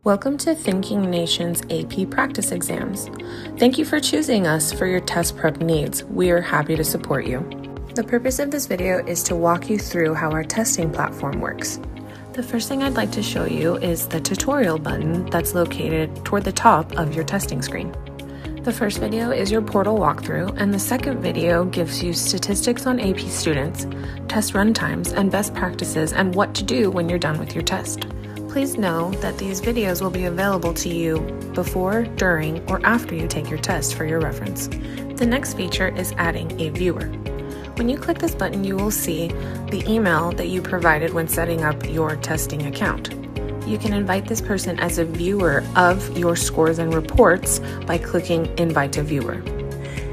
Welcome to Thinking Nation's AP Practice Exams. Thank you for choosing us for your test prep needs. We are happy to support you. The purpose of this video is to walk you through how our testing platform works. The first thing I'd like to show you is the tutorial button that's located toward the top of your testing screen. The first video is your portal walkthrough, and the second video gives you statistics on AP students, test run times, and best practices, and what to do when you're done with your test. Please know that these videos will be available to you before, during, or after you take your test for your reference. The next feature is adding a viewer. When you click this button, you will see the email that you provided when setting up your testing account. You can invite this person as a viewer of your scores and reports by clicking Invite a Viewer.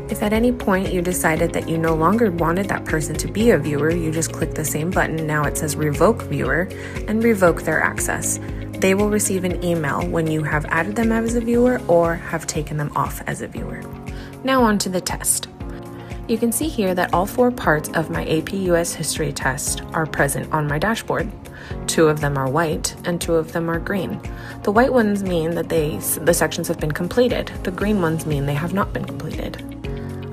If at any point you decided that you no longer wanted that person to be a viewer, you just click the same button. Now it says Revoke Viewer, and revoke their access. They will receive an email when you have added them as a viewer or have taken them off as a viewer. Now on to the test. You can see here that all 4 parts of my AP US History test are present on my dashboard. 2 of them are white and 2 of them are green. The white ones mean that the sections have been completed. The green ones mean they have not been completed.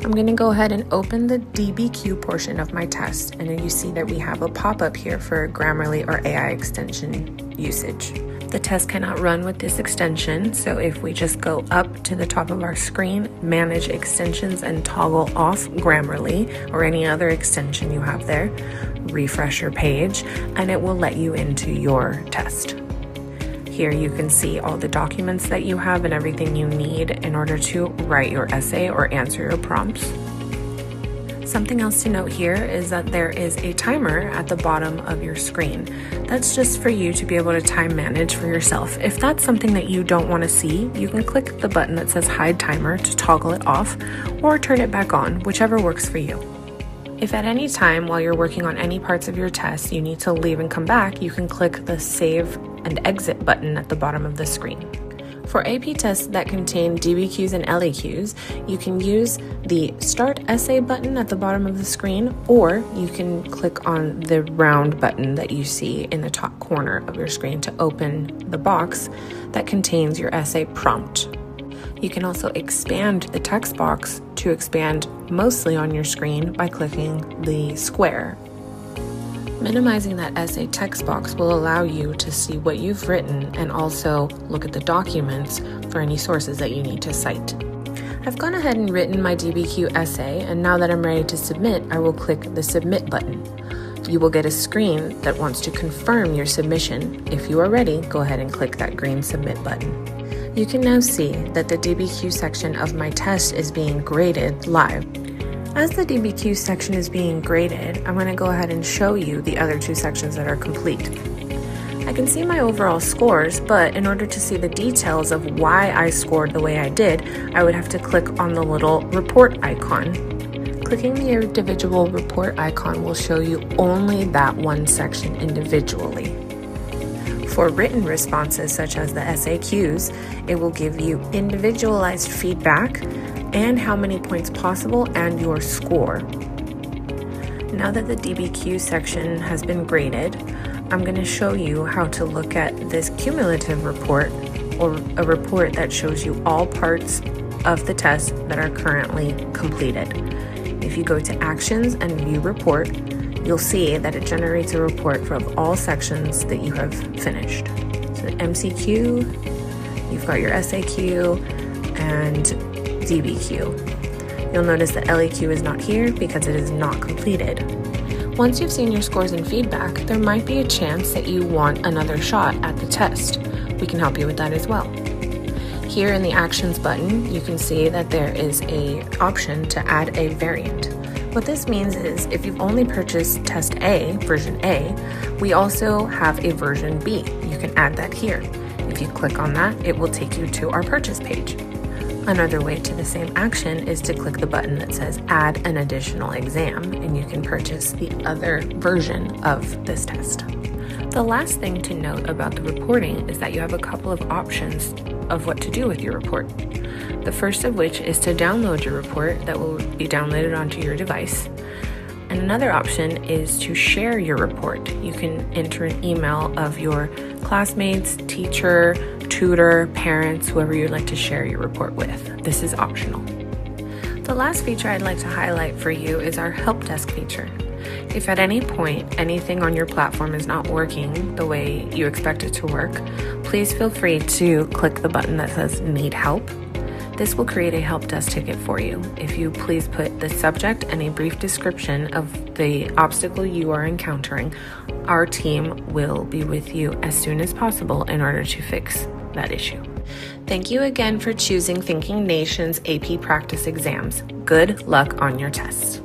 I'm going to go ahead and open the DBQ portion of my test, and then you see that we have a pop-up here for Grammarly or AI extension usage. The test cannot run with this extension, so if we just go up to the top of our screen, manage extensions, and toggle off Grammarly or any other extension you have there, refresh your page, and it will let you into your test. Here you can see all the documents that you have and everything you need in order to write your essay or answer your prompts. Something else to note here is that there is a timer at the bottom of your screen. That's just for you to be able to time manage for yourself. If that's something that you don't want to see, you can click the button that says Hide Timer to toggle it off or turn it back on, whichever works for you. If at any time while you're working on any parts of your test you need to leave and come back, you can click the Save and Exit button at the bottom of the screen. For AP tests that contain DBQs and LEQs, you can use the Start Essay button at the bottom of the screen, or you can click on the round button that you see in the top corner of your screen to open the box that contains your essay prompt. You can also expand the text box to expand mostly on your screen by clicking the square. Minimizing that essay text box will allow you to see what you've written and also look at the documents for any sources that you need to cite. I've gone ahead and written my DBQ essay, and now that I'm ready to submit, I will click the Submit button. You will get a screen that wants to confirm your submission. If you are ready, go ahead and click that green Submit button. You can now see that the DBQ section of my test is being graded live. As the DBQ section is being graded, I'm going to go ahead and show you the other 2 sections that are complete. I can see my overall scores, but in order to see the details of why I scored the way I did, I would have to click on the little report icon. Clicking the individual report icon will show you only that one section individually. For written responses such as the SAQs, it will give you individualized feedback and how many points possible and your score. Now that the DBQ section has been graded, I'm going to show you how to look at this cumulative report, or a report that shows you all parts of the test that are currently completed. If you go to Actions and View Report, you'll see that it generates a report for all sections that you have finished. So the MCQ, you've got your SAQ, and DBQ. You'll notice that LEQ is not here because it is not completed. Once you've seen your scores and feedback, there might be a chance that you want another shot at the test. We can help you with that as well. Here in the Actions button, you can see that there is an option to add a variant. What this means is if you've only purchased Test A, version A, we also have a version B. You can add that here. If you click on that, it will take you to our purchase page. Another way to the same action is to click the button that says Add an additional exam, and you can purchase the other version of this test. The last thing to note about the reporting is that you have a couple of options of what to do with your report. The first of which is to download your report that will be downloaded onto your device. And another option is to share your report. You can enter an email of your classmates, teacher, tutor, parents, whoever you'd like to share your report with. This is optional. The last feature I'd like to highlight for you is our help desk feature. If at any point anything on your platform is not working the way you expect it to work, please feel free to click the button that says Need Help. This will create a help desk ticket for you. If you please put the subject and a brief description of the obstacle you are encountering, our team will be with you as soon as possible in order to fix that issue. Thank you again for choosing Thinking Nation's AP Practice Exams. Good luck on your tests.